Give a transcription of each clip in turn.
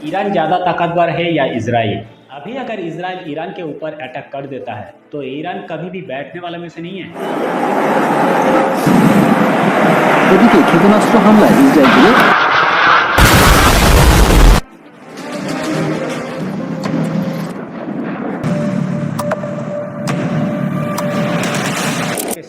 Iran ज़्यादा ताकतवर है या इजराइल? अभी अगर इजराइल ईरान के ऊपर अटैक कर देता है तो ईरान कभी भी बैठने वाला में से नहीं है। এদিকে ক্ষেপণাস্ত্র হামলায় ইসরায়েল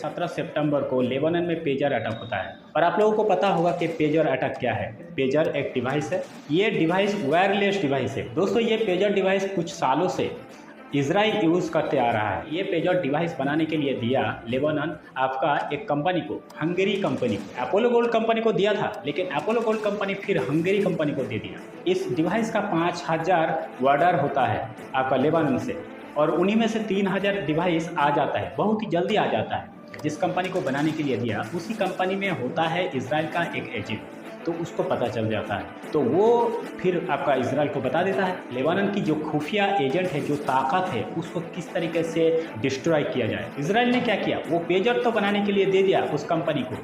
17 सितंबर को लेबनान में पेजर अटैक होता है और आप लोगों को पता होगा कि पेजर अटैक क्या है। पेजर एक डिवाइस है, ये डिवाइस वायरलेस डिवाइस है। दोस्तों ये पेजर डिवाइस कुछ सालों से इजराइल यूज़ करते आ रहा है। ये पेजर डिवाइस बनाने के लिए दिया लेबनान आपका एक कंपनी को, हंगरी कंपनी को। अपोलो गोल्ड कंपनी को दिया था, लेकिन अपोलो गोल्ड कंपनी फिर हंगरी कंपनी को दे दिया। इस डिवाइस का 5000 ऑर्डर होता है आपका लेबनान से, और उन्हीं में से 3000 डिवाइस आ जाता है, बहुत ही जल्दी आ जाता है। जिस कंपनी को बनाने के लिए दिया उसी कंपनी में होता है इजराइल का एक एजेंट, तो उसको पता चल जाता है, तो वो फिर आपका इजराइल को बता देता है लेबनान की जो खुफिया एजेंट है, जो ताकत है, उसको किस तरीके से डिस्ट्रॉय किया जाए। इजराइल ने क्या किया, वो पेजर तो बनाने के लिए दे दिया उस कंपनी को,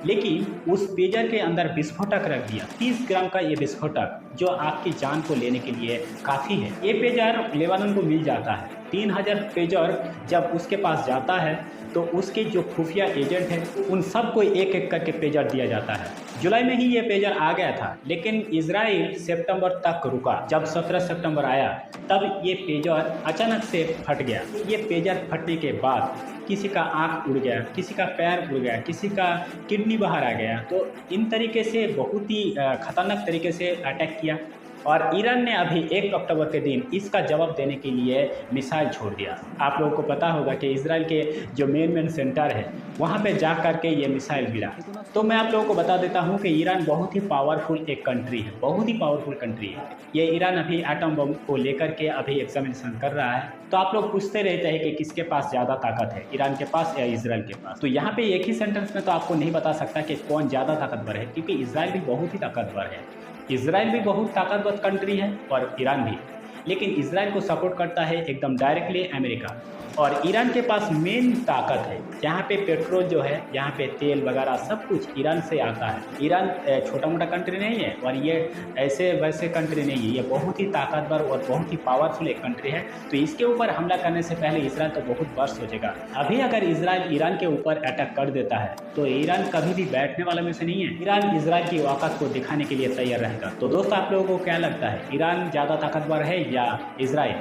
लेकिन उस पेजर के अंदर विस्फोटक रख दिया। 30 ग्राम का ये विस्फोटक जो आपकी जान को लेने के लिए काफ़ी है। ये पेजर लेबनान को मिल जाता है। 3000 पेजर जब उसके पास जाता है तो उसके जो खुफिया एजेंट हैं उन सबको एक एक करके पेजर दिया जाता है। जुलाई में ही ये पेजर आ गया था, लेकिन इजराइल सितंबर तक रुका। जब 17 सितंबर आया तब ये पेजर अचानक से फट गया। ये पेजर फटने के बाद किसी का आँख उड़ गया, किसी का पैर उड़ गया, किसी का किडनी बाहर आ गया। तो इन तरीके से बहुत ही खतरनाक तरीके से अटैक किया, और ईरान ने अभी 1 अक्टूबर के दिन इसका जवाब देने के लिए मिसाइल छोड़ दिया। आप लोगों को पता होगा कि इजराइल के जो मेन सेंटर है वहाँ पे जा कर के ये मिसाइल गिरा। तो मैं आप लोगों को बता देता हूँ कि ईरान बहुत ही पावरफुल एक कंट्री है, बहुत ही पावरफुल कंट्री है। ये ईरान अभी एटम बम को लेकर के अभी एग्जामिनेशन कर रहा है। तो आप लोग पूछते रहते हैं कि किसके पास ज़्यादा ताकत है, ईरान के पास या इजराइल के पास। तो यहाँ पे एक ही सेंटेंस में तो आपको नहीं बता सकता कि कौन ज़्यादा ताकतवर है, क्योंकि इजराइल भी बहुत ही ताकतवर है। इजराइल भी बहुत ताकतवर कंट्री है और ईरान भी, लेकिन इजराइल को सपोर्ट करता है एकदम डायरेक्टली अमेरिका। और ईरान के पास मेन ताकत है, यहाँ पे पेट्रोल जो है, यहाँ पे तेल वगैरह सब कुछ ईरान से आता है। ईरान छोटा मोटा कंट्री नहीं है और ये ऐसे वैसे कंट्री नहीं है, ये बहुत ही ताकतवर और बहुत ही पावरफुल एक कंट्री है। तो इसके ऊपर हमला करने से पहले इजराइल तो बहुत बार सोचेगा। अभी अगर इजराइल ईरान के ऊपर अटैक कर देता है तो ईरान कभी भी बैठने वाला में से नहीं है। ईरान इजराइल की औकात को दिखाने के लिए तैयार रहेगा। तो दोस्तों आप लोगों को क्या लगता है, ईरान ज़्यादा ताकतवर है या इजराइल?